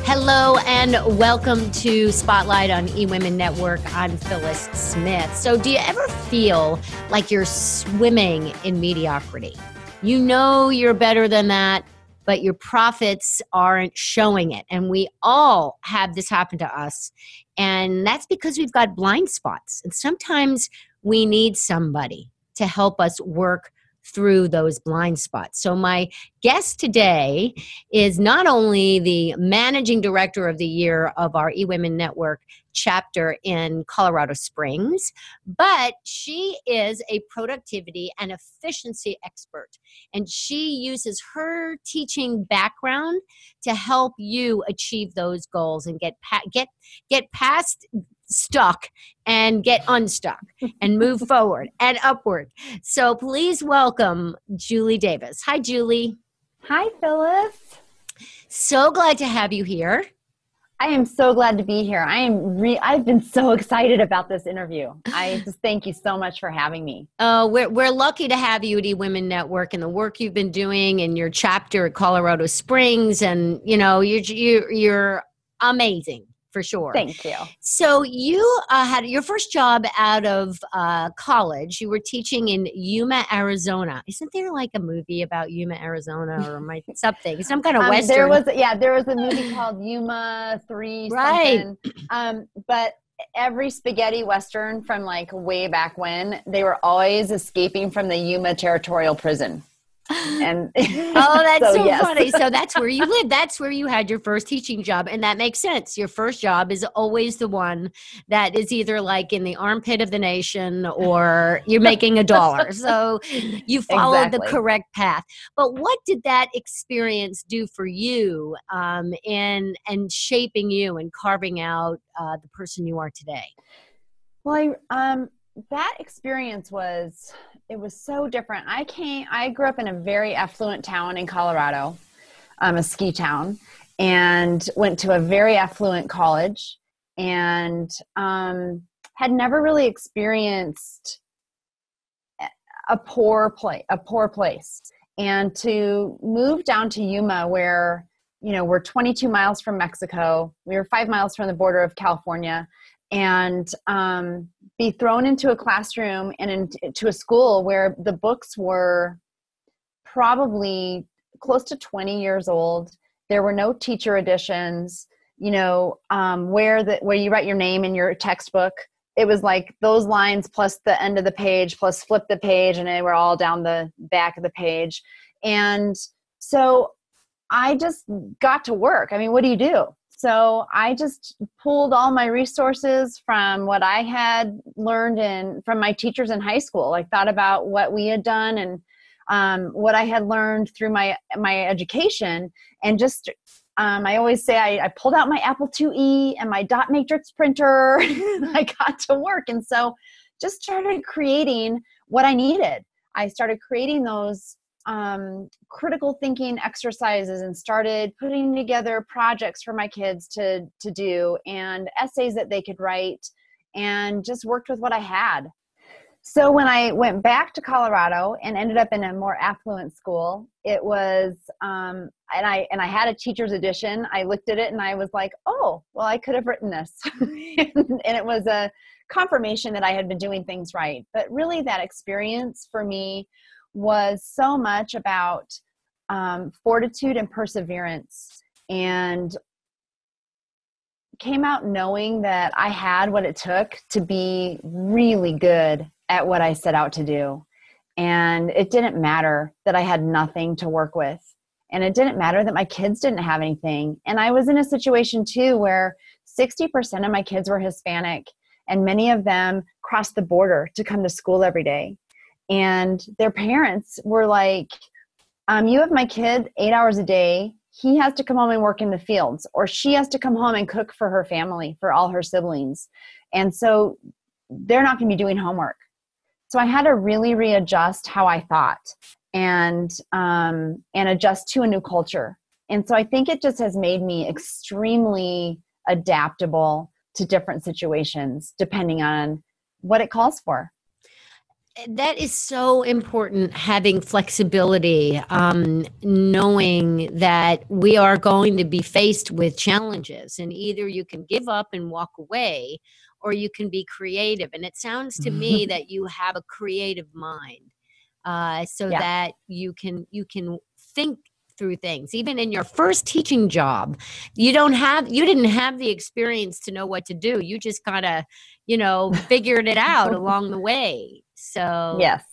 Hello and welcome to Spotlight on eWomenNetwork. I'm Phyllis Smith. So do you ever feel like you're swimming in mediocrity? You know you're better than that, but your profits aren't showing it. And we all have this happen to us. And that's because we've got blind spots. And sometimes we need somebody to help us work through those blind spots. So my guest today is not only the managing director of the year of our eWomenNetwork chapter in Colorado Springs, but she is a productivity and efficiency expert. And she uses her teaching background to help you achieve those goals and get past stuck and get unstuck and move forward and upward. So please welcome Julie Davis. Hi, Julie. Hi, Phyllis. So glad to have you here. I am so glad to be here. I've been so excited about this interview. I just thank you so much for having me. We're lucky to have you at eWomenNetwork and the work you've been doing in your chapter at Colorado Springs, and you're amazing. For sure. Thank you. So you had your first job out of college. You were teaching in Yuma, Arizona. Isn't there like a movie about Yuma, Arizona, or something? Some kind of Western. There was a movie called Yuma 3 right. something. But every spaghetti Western from like way back when, they were always escaping from the Yuma Territorial Prison. And that's so yes. funny. So that's where you live. That's where you had your first teaching job. And that makes sense. Your first job is always the one that is either like in the armpit of the nation or you're making $1. So you followed the correct path. But what did that experience do for you in shaping you and carving out the person you are today? Well, that experience was so different. I grew up in a very affluent town in Colorado, a ski town, and went to a very affluent college, and had never really experienced a poor place. And to move down to Yuma, where, we're 22 miles from Mexico, we were 5 miles from the border of California, and be thrown into a classroom and into a school where the books were probably close to 20 years old. There were no teacher editions, where you write your name in your textbook. It was like those lines plus the end of the page plus flip the page, and they were all down the back of the page. And so I just got to work. I mean, what do you do? So I just pulled all my resources from what I had learned from my teachers in high school. I thought about what we had done and what I had learned through my education. And just, I always say I pulled out my Apple IIe and my dot matrix printer. I got to work. And so just started creating what I needed. I started creating those critical thinking exercises and started putting together projects for my kids to do and essays that they could write, and just worked with what I had. So when I went back to Colorado and ended up in a more affluent school, it was, and I had a teacher's edition. I looked at it and I was like, oh, well, I could have written this. And it was a confirmation that I had been doing things right. But really that experience for me was so much about fortitude and perseverance, and came out knowing that I had what it took to be really good at what I set out to do. And it didn't matter that I had nothing to work with. And it didn't matter that my kids didn't have anything. And I was in a situation too where 60% of my kids were Hispanic, and many of them crossed the border to come to school every day. And their parents were like, you have my kid 8 hours a day. He has to come home and work in the fields, or she has to come home and cook for her family, for all her siblings. And so they're not going to be doing homework. So I had to really readjust how I thought and adjust to a new culture. And so I think it just has made me extremely adaptable to different situations, depending on what it calls for. that is so important, having flexibility, knowing that we are going to be faced with challenges, and either you can give up and walk away, or you can be creative. And it sounds to me that you have a creative mind, so Yeah. that you can think through things. Even in your first teaching job, you didn't have the experience to know what to do. You just kind of, figured it out along the way. So Yes.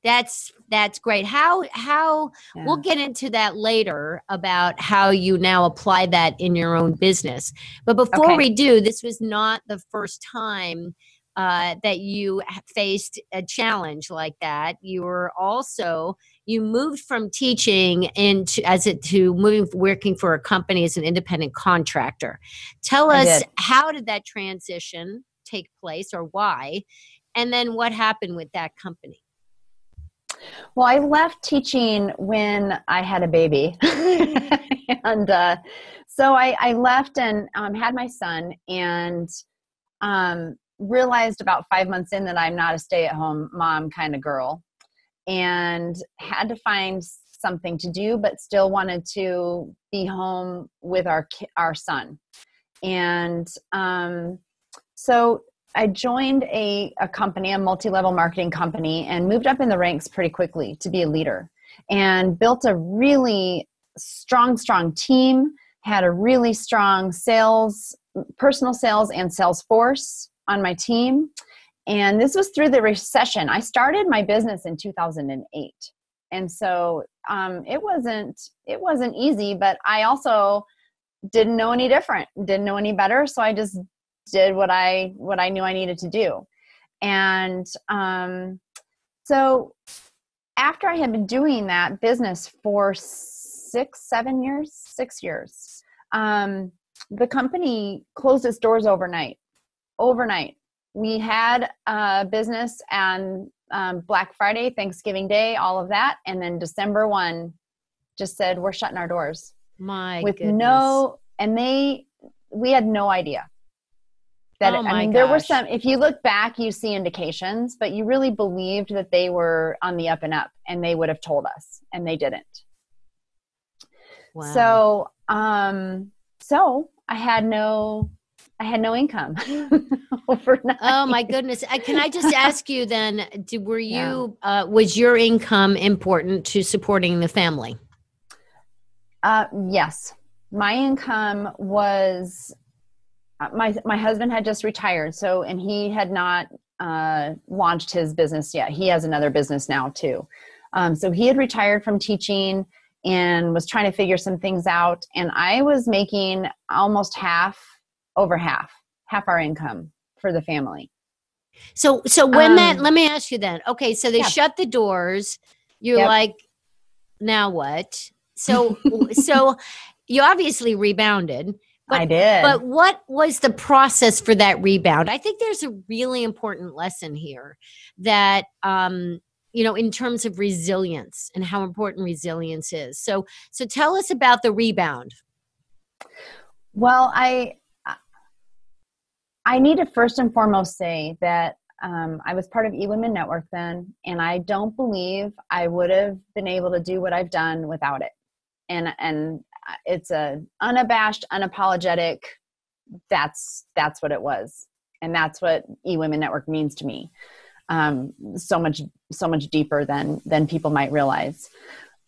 that's great. How we'll Yeah. get into that later about how you now apply that in your own business. But before Okay. we do, this was not the first time that you faced a challenge like that. You moved from teaching to moving working for a company as an independent contractor. Tell I us, did. how did that transition take place, or why? And then what happened with that company? Well, I left teaching when I had a baby. And so I left and had my son, and realized about 5 months in that I'm not a stay-at-home mom kind of girl, and had to find something to do, but still wanted to be home with our son. And so I joined a company, a multi-level marketing company, and moved up in the ranks pretty quickly to be a leader, and built a really strong team, had a really strong personal sales and sales force on my team. And this was through the recession. I started my business in 2008. And so it wasn't easy, but I also didn't know any different, didn't know any better. So I just did what I knew I needed to do. And so after I had been doing that business for 6 years, the company closed its doors overnight. We had a business on Black Friday, Thanksgiving Day, all of that. And then December 1 just said, we're shutting our doors. My With goodness. we had no idea. Oh my there were gosh. some, if you look back, you see indications, but you really believed that they were on the up and up, and they would have told us, and they didn't. Wow. So I had no income overnight. Oh my goodness. Can I just ask you then, Yeah. was your income important to supporting the family? Yes. My income was, my husband had just retired. So, and he had not launched his business yet. He has another business now too. So he had retired from teaching and was trying to figure some things out. And I was making almost half our income for the family. So when let me ask you then. Okay, so they shut the doors. You're like, now what? So you obviously rebounded. But, I did. But what was the process for that rebound? I think there's a really important lesson here that, in terms of resilience and how important resilience is. So tell us about the rebound. Well, I need to first and foremost say that I was part of eWomenNetwork then, and I don't believe I would have been able to do what I've done without it. And it's a unabashed, unapologetic, that's what it was. And that's what eWomenNetwork means to me. So much deeper than people might realize.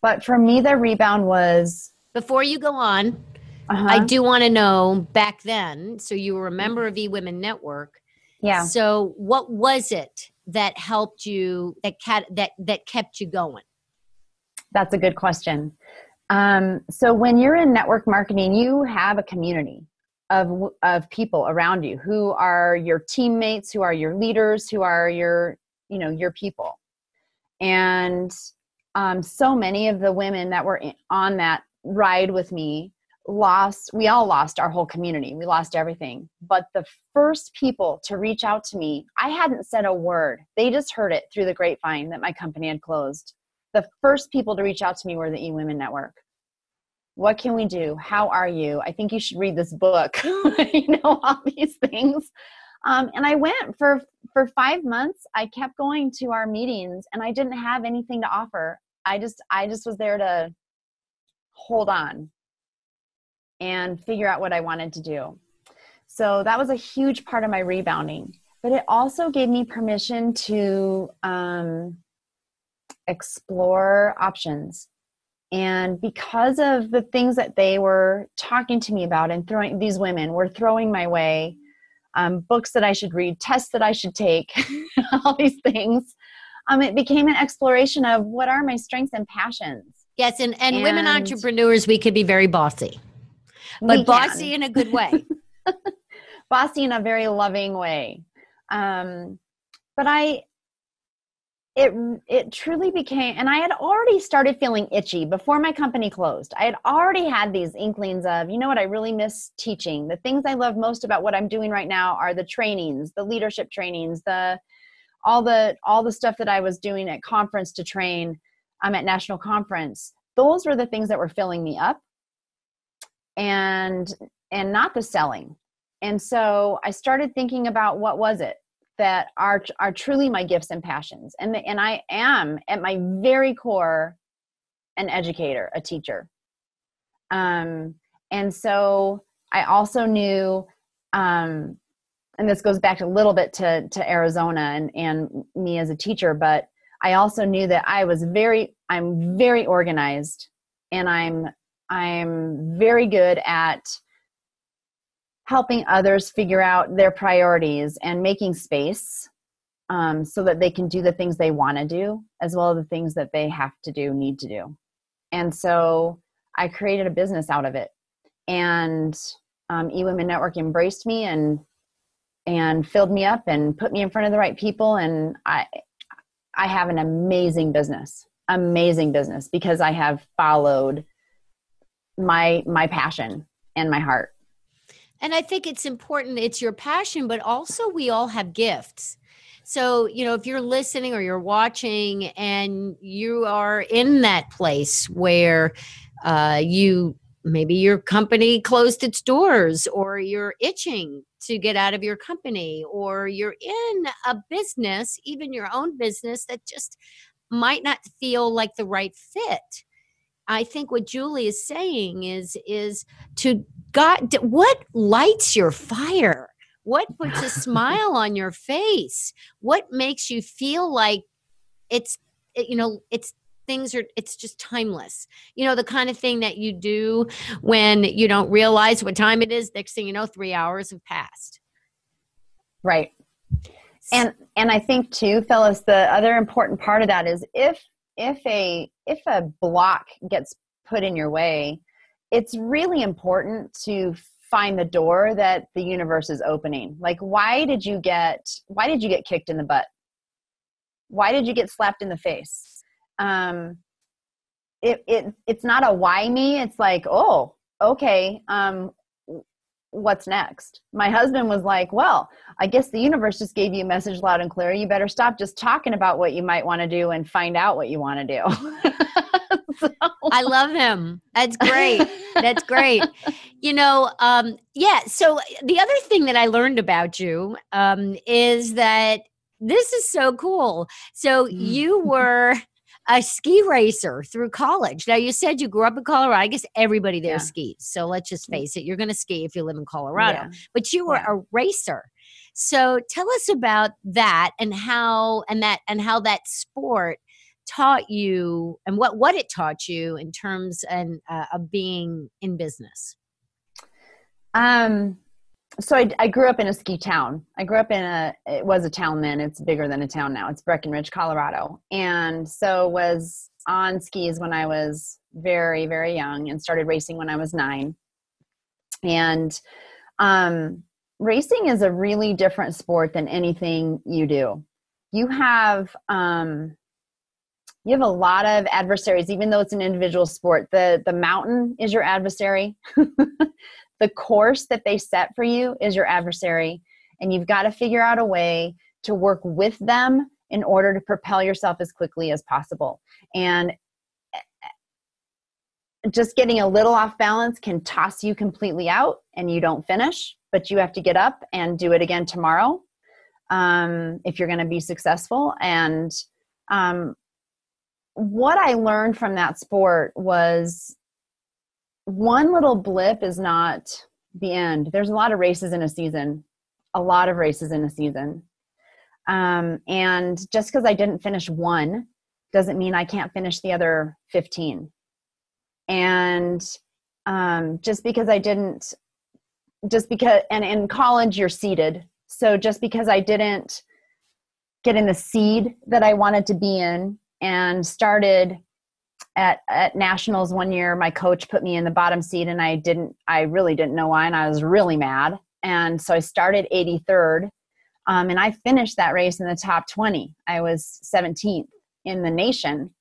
But for me, the rebound was... Before you go on, I do want to know, back then, so you were a member of eWomenNetwork. Yeah. So what was it that helped you, that kept you going? That's a good question. So when you're in network marketing, you have a community of people around you who are your teammates, who are your leaders, who are your people. And so many of the women that were on that ride with me we all lost our whole community. We lost everything. But the first people to reach out to me, I hadn't said a word. They just heard it through the grapevine that my company had closed. The first people to reach out to me were the eWomenNetwork. What can we do? How are you? I think you should read this book. All these things. And I went for for 5 months, I kept going to our meetings and I didn't have anything to offer. I just was there to hold on and figure out what I wanted to do. So that was a huge part of my rebounding. But it also gave me permission to explore options. And because of the things that they were talking to me about and these women were throwing my way, books that I should read, tests that I should take, all these things, it became an exploration of what are my strengths and passions. Yes, and women entrepreneurs, we could be very bossy, but bossy in a good way. Bossy in a very loving way. But it truly became, and I had already started feeling itchy before my company closed. I had already had these inklings of, you know what, I really miss teaching. The things I love most about what I'm doing right now are the trainings, the leadership trainings, all the stuff that I was doing at conference to train. I'm at national conference. Those were the things that were filling me up, and not the selling. And so I started thinking about what was it that are truly my gifts and passions. And I am at my very core an educator, a teacher. And so I also knew, and this goes back a little bit to Arizona and me as a teacher, but I also knew that I'm very organized, and I'm very good at helping others figure out their priorities and making space so that they can do the things they want to do, as well as the things that they have to do, need to do. And so I created a business out of it. And eWomenNetwork embraced me and filled me up and put me in front of the right people. And I have an amazing business because I have followed my passion and my heart. And I think it's important, it's your passion, but also we all have gifts. So, if you're listening or you're watching and you are in that place where maybe your company closed its doors, or you're itching to get out of your company, or you're in a business, even your own business, that just might not feel like the right fit. I think what Julie is saying is to God, what lights your fire? What puts a smile on your face? What makes you feel like it's just timeless? The kind of thing that you do when you don't realize what time it is. Next thing you know, 3 hours have passed. Right. And I think too, Phyllis, the other important part of that is if a block gets put in your way, it's really important to find the door that the universe is opening. Like, why did you get kicked in the butt? Why did you get slapped in the face? It's not a why me. It's like, oh, okay. What's next? My husband was like, well, I guess the universe just gave you a message loud and clear. You better stop just talking about what you might want to do and find out what you want to do. So. I love him. That's great. That's great. Yeah. So the other thing that I learned about you is that this is so cool. So you were a ski racer through college. Now, you said you grew up in Colorado. I guess everybody there skis. So let's just face it. You're going to ski if you live in Colorado. Yeah. But you were a racer. So tell us about that and how that sport taught you, and what it taught you in terms of being in business. So I grew up in a ski town. It was a town then. It's bigger than a town now. It's Breckenridge, Colorado. And so was on skis when I was very, very young and started racing when I was 9. And racing is a really different sport than anything you do. You have a lot of adversaries, even though it's an individual sport. The mountain is your adversary. The course that they set for you is your adversary, and you've got to figure out a way to work with them in order to propel yourself as quickly as possible. And just getting a little off balance can toss you completely out and you don't finish, but you have to get up and do it again tomorrow. if you're going to be successful. And what I learned from that sport was one little blip is not the end. There's a lot of races in a season, and just because I didn't finish one doesn't mean I can't finish the other 15. And just because and in college you're seeded. So just because I didn't get in the seed that I wanted to be in and started at nationals one year, my coach put me in the bottom seed and I really didn't know why. And I was really mad. And so I started 83rd. And I finished that race in the top 20. I was 17th in the nation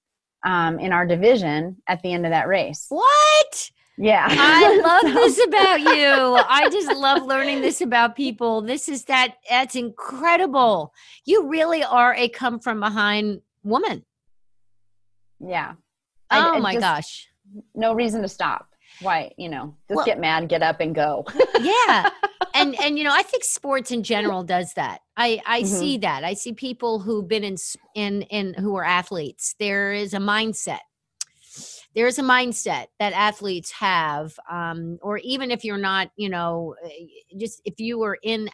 in our division at the end of that race. What? Yeah. I love this about you. I just love learning this about people. That's incredible. You really are a come from behind woman. Yeah. Oh my gosh. No reason to stop. Why, get mad, get up and go. Yeah. And I think sports in general does that. I see that. I see people who've been in who are athletes. There is a mindset. There's a mindset that athletes have, or even if you're not, just if you were in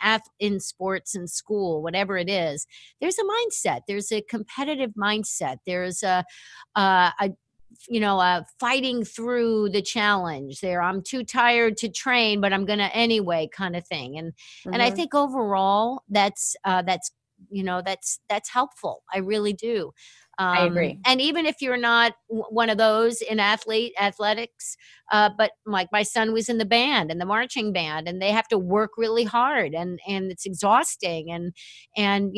sports in school, whatever it is, there's a mindset. There's a competitive mindset. There's a fighting through the challenge there. I'm too tired to train, but I'm going to anyway kind of thing. And I think overall that's helpful. I really do. I agree. And even if you're not one of those in athletics, but like my son was in the band and the marching band, and they have to work really hard, and it's exhausting. And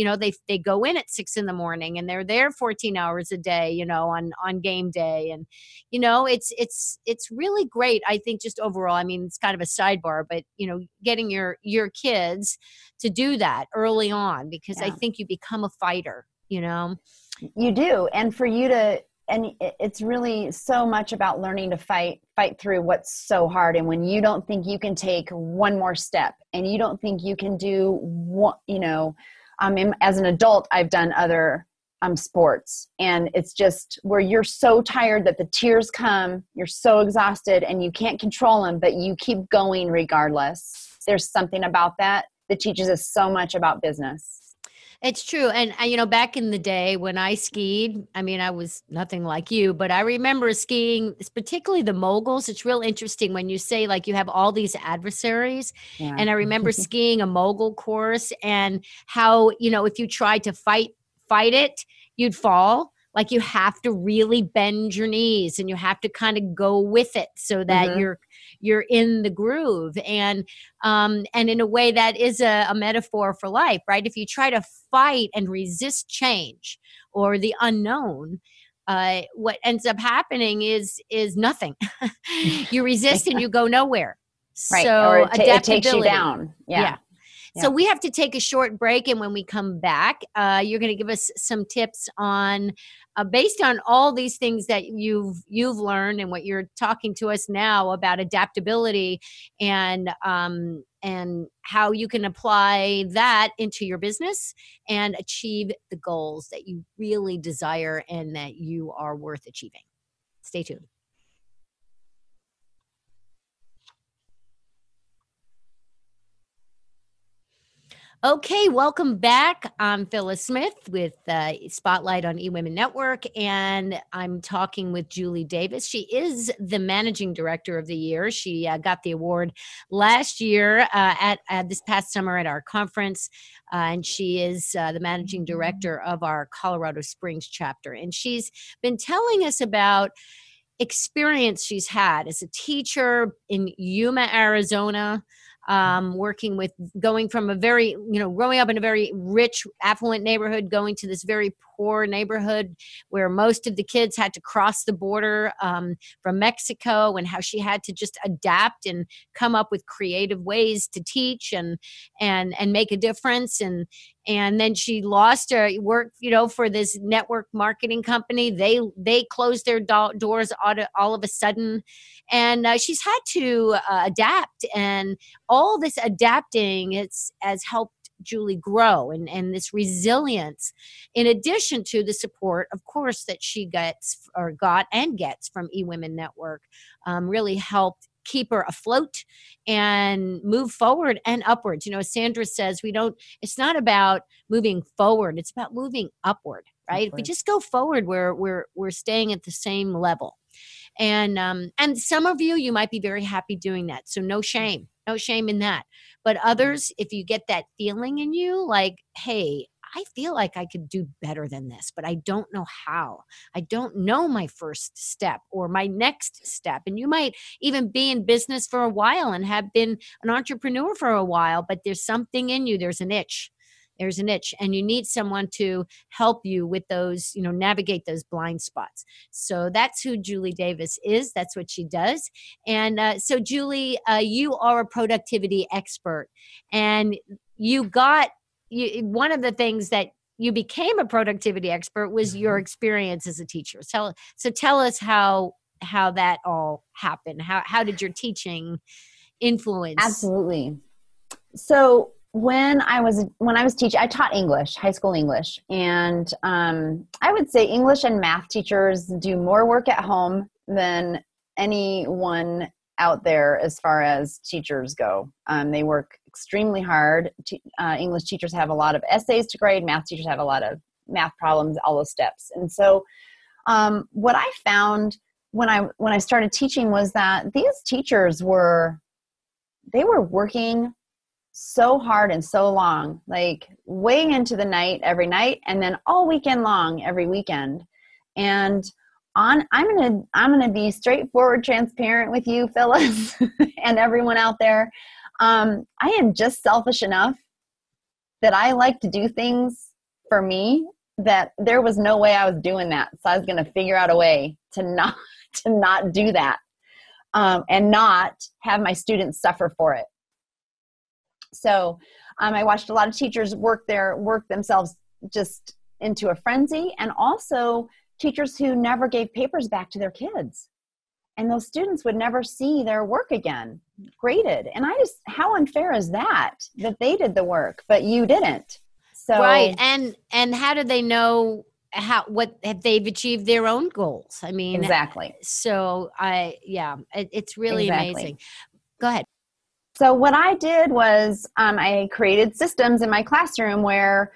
they go in at 6 a.m. and they're there 14 hours a day, on game day. And, it's really great. I think just overall, I mean, it's kind of a sidebar, but, getting your kids to do that early on, because I think you become a fighter, You do. And for you and it's really so much about learning to fight through what's so hard. And when you don't think you can take one more step and you don't think you can do what, as an adult, I've done other sports, and it's just where you're so tired that the tears come, you're so exhausted and you can't control them, but you keep going regardless. There's something about that teaches us so much about business. It's true. And, back in the day when I skied, I mean, I was nothing like you, but I remember skiing, particularly the moguls. It's real interesting when you say, like, you have all these adversaries. Yeah. And I remember skiing a mogul course, and how, if you tried to fight it, you'd fall. Like, you have to really bend your knees and you have to kind of go with it so that you're in the groove. And in a way that is a metaphor for life, right? If you try to fight and resist change or the unknown, what ends up happening is nothing. You resist and you go nowhere. Right. So or it takes you down. Yeah. So we have to take a short break, and when we come back, you're going to give us some tips on, based on all these things that you've learned and what you're talking to us now about adaptability, and how you can apply that into your business and achieve the goals that you really desire and that you are worth achieving. Stay tuned. Okay, welcome back. I'm Phyllis Smith with Spotlight on eWomenNetwork, and I'm talking with Julie Davis. She is the Managing Director of the Year. She got the award last year at this past summer at our conference, and she is the Managing Director of our Colorado Springs chapter. And she's been telling us about experience she's had as a teacher in Yuma, Arizona, going from a very, growing up in a very rich, affluent neighborhood, going to this very poor neighborhood where most of the kids had to cross the border from Mexico, and how she had to just adapt and come up with creative ways to teach and make a difference. And then she lost her work, for this network marketing company. They closed their doors all of a sudden. And she's had to adapt. And all this adapting has helped Julie grow, and this resilience, in addition to the support, of course, that she gets or got and gets from eWomenNetwork, really helped keep her afloat and move forward and upwards. You know, as Sandra says, it's not about moving forward, it's about moving upward, right? If we just go forward, we're staying at the same level. And some of you might be very happy doing that. So no shame in that. But others, if you get that feeling in you, like, hey, I feel like I could do better than this, but I don't know how. I don't know my first step or my next step. And you might even be in business for a while and have been an entrepreneur for a while, but there's something in you, there's an itch. And you need someone to help you with those, navigate those blind spots. So that's who Julie Davis is. That's what she does. And so Julie, you are a productivity expert, and one of the things that you became a productivity expert was your experience as a teacher. Tell us how that all happened. How did your teaching influence? Absolutely. So when I was teaching, I taught English, high school English, and I would say English and math teachers do more work at home than anyone out there as far as teachers go. They work extremely hard. English teachers have a lot of essays to grade. Math teachers have a lot of math problems, all those steps. And so what I found when I started teaching was that these teachers were working so hard and so long, like way into the night every night, and then all weekend long every weekend. And I'm gonna be straightforward, transparent with you, Phyllis, and everyone out there. I am just selfish enough that I like to do things for me that there was no way I was doing that. So I was going to figure out a way to not do that, and not have my students suffer for it. So I watched a lot of teachers work themselves just into a frenzy, and also teachers who never gave papers back to their kids. And those students would never see their work again graded. And how unfair is that they did the work, but you didn't? So right. And how do they know what if they've achieved their own goals? I mean, exactly. So it's really amazing. Go ahead. So what I did was I created systems in my classroom where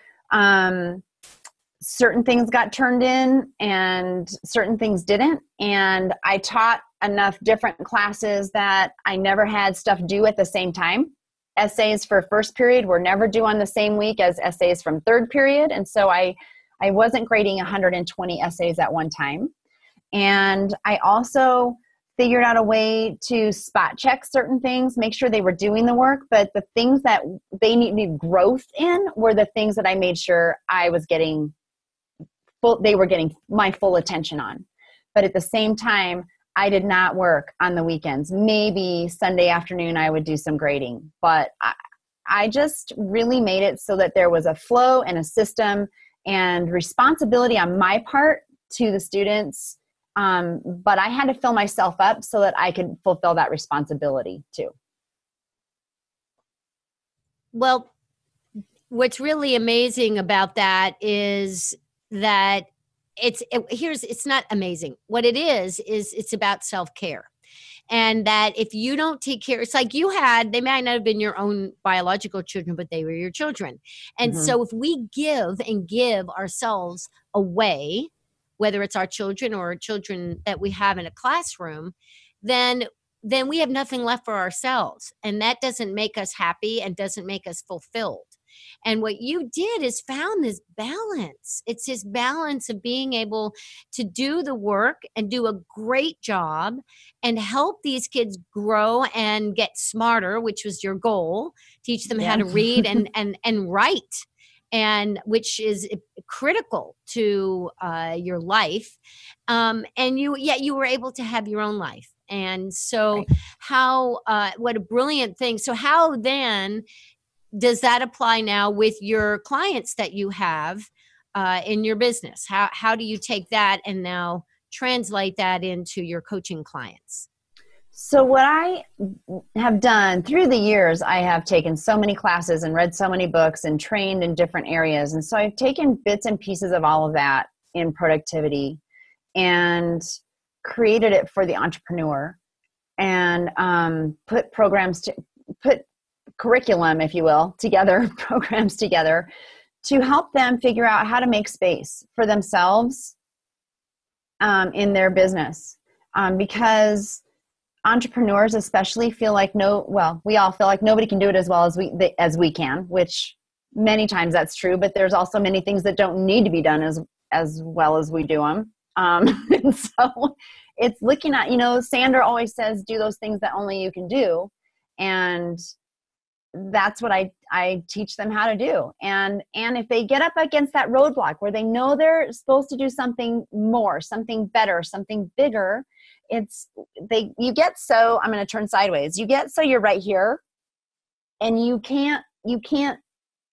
certain things got turned in and certain things didn't. And I taught enough different classes that I never had stuff due at the same time. Essays for first period were never due on the same week as essays from third period. And so I wasn't grading 120 essays at one time. And I also figured out a way to spot check certain things, make sure they were doing the work, but the things that they needed growth in were the things that I made sure I was getting they were getting my full attention on. But at the same time, I did not work on the weekends. Maybe Sunday afternoon I would do some grading, but I just really made it so that there was a flow and a system and responsibility on my part to the students. But I had to fill myself up so that I could fulfill that responsibility too. Well, what's really amazing about that is that it's not amazing. What it is it's about self-care. And that if you don't take care, it's like they might not have been your own biological children, but they were your children. And so if we give ourselves away, whether it's our children or children that we have in a classroom, then we have nothing left for ourselves. And that doesn't make us happy and doesn't make us fulfilled. And what you did is found this balance. It's this balance of being able to do the work and do a great job and help these kids grow and get smarter, which was your goal, teach them how to read and write, and which is critical to your life. And you were able to have your own life. And so what a brilliant thing. So how then does that apply now with your clients that you have in your business? How do you take that and now translate that into your coaching clients? So what I have done through the years, I have taken so many classes and read so many books and trained in different areas. And so I've taken bits and pieces of all of that in productivity and created it for the entrepreneur, and put curriculum, if you will, together, programs together to help them figure out how to make space for themselves in their business. Because entrepreneurs especially feel like we all feel like nobody can do it as well as we can, which many times that's true, but there's also many things that don't need to be done as well as we do them. And so it's looking at, Sandra always says, do those things that only you can do. And that's what I teach them how to do. And if they get up against that roadblock where they know they're supposed to do something more, something better, something bigger, I'm going to turn sideways. You get so you're right here and you can't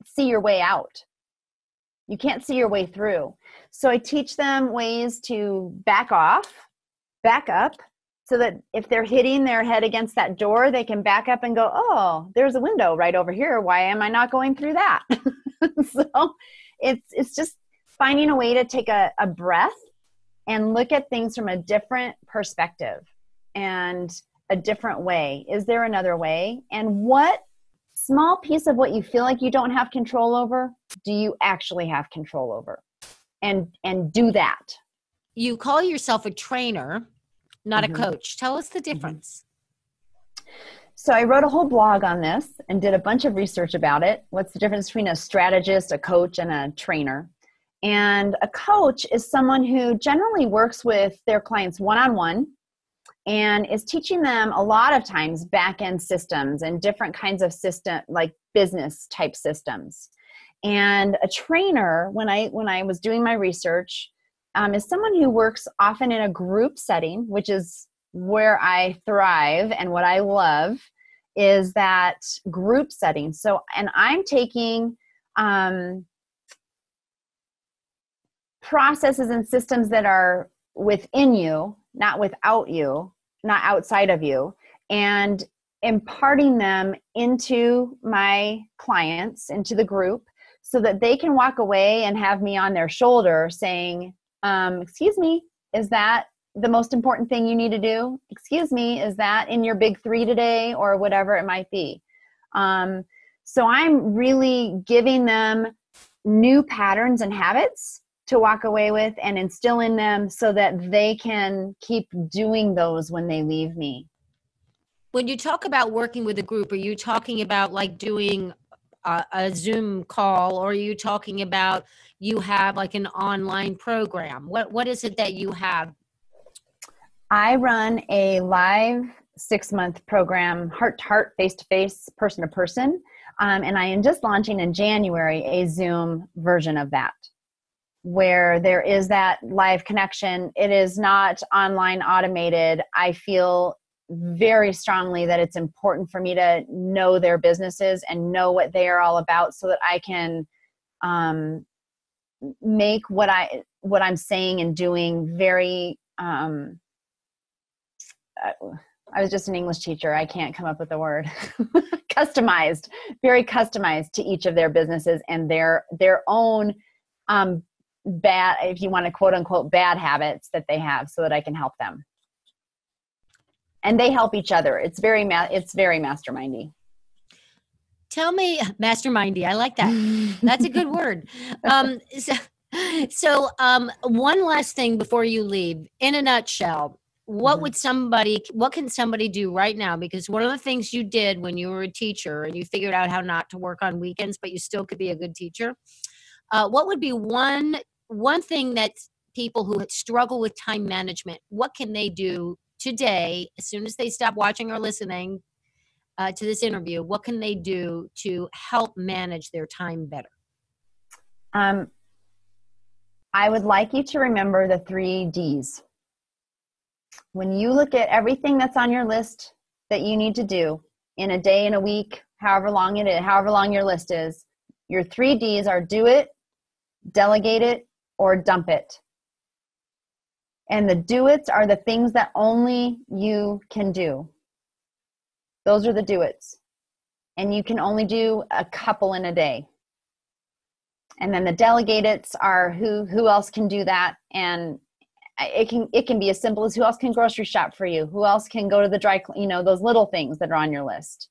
see your way out. You can't see your way through. So I teach them ways to back up, so that if they're hitting their head against that door, they can back up and go, oh, there's a window right over here. Why am I not going through that? So it's just finding a way to take a breath and look at things from a different perspective and a different way. Is there another way? And what small piece of what you feel like you don't have control over, do you actually have control over? And do that. You call yourself a trainer, not a coach. Tell us the difference. So I wrote a whole blog on this and did a bunch of research about it. What's the difference between a strategist, a coach, and a trainer? And a coach is someone who generally works with their clients one-on-one and is teaching them a lot of times back-end systems and different kinds of system, like business type systems. And a trainer, when I was doing my research, is someone who works often in a group setting, which is where I thrive and what I love is that group setting. So, and I'm taking processes and systems that are within you, not without you, not outside of you, and imparting them into my clients, into the group, so that they can walk away and have me on their shoulder saying, excuse me, is that the most important thing you need to do? Excuse me, is that in your big 3 today, or whatever it might be? So I'm really giving them new patterns and habits to walk away with and instill in them so that they can keep doing those when they leave me. When you talk about working with a group, are you talking about like doing a Zoom call, or are you talking about you have like an online program? What is it that you have? I run a live 6-month program, heart-to-heart, face-to-face, person-to-person, and I am just launching in January a Zoom version of that, where there is that live connection. It is not online automated. I feel very strongly that it's important for me to know their businesses and know what they are all about so that I can make what I'm saying and doing very I was just an English teacher. I can't come up with the word. Customized, very customized to each of their businesses and their own bad, if you want to quote unquote, bad habits that they have, so that I can help them. And they help each other. It's very mastermindy. Tell me, mastermindy. I like that. That's a good word. So one last thing before you leave. In a nutshell, what can somebody do right now? Because one of the things you did when you were a teacher and you figured out how not to work on weekends, but you still could be a good teacher. What would be one thing that people who struggle with time management, what can they do today, as soon as they stop watching or listening to this interview, what can they do to help manage their time better? I would like you to remember the 3 Ds. When you look at everything that's on your list that you need to do in a day, in a week, however long your list is, your 3 Ds are do it, delegate it, or dump it. And the do-its are the things that only you can do. Those are the do-its. And you can only do a couple in a day. And then the delegate-its are who else can do that. And it can be as simple as who else can grocery shop for you, who else can go to the those little things that are on your list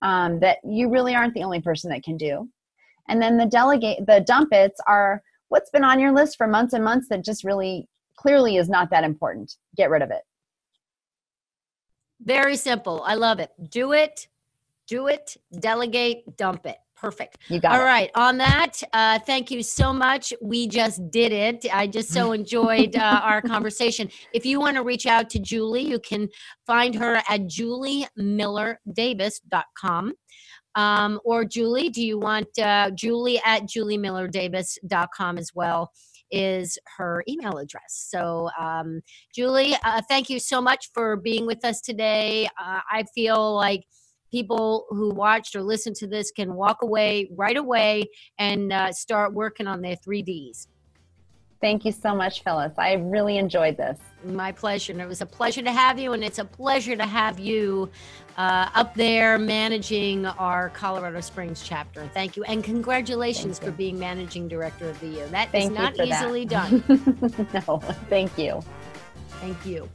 that you really aren't the only person that can do. And then the dump-its are what's been on your list for months and months that just really clearly is not that important. Get rid of it. Very simple. I love it. Do it, delegate, dump it. Perfect. You got it. All right. On that, thank you so much. We just did it. I just so enjoyed our conversation. If you want to reach out to Julie, you can find her at juliemillerdavis.com. Or Julie, do you want Julie at juliemillerdavis.com as well is her email address. So Julie, thank you so much for being with us today. I feel like people who watched or listened to this can walk away right away and start working on their 3Ds. Thank you so much, Phyllis. I really enjoyed this. My pleasure. And it was a pleasure to have you. And it's a pleasure to have you up there managing our Colorado Springs chapter. Thank you. And congratulations for being Managing Director of the Year. That is not easily done. No, thank you. Thank you.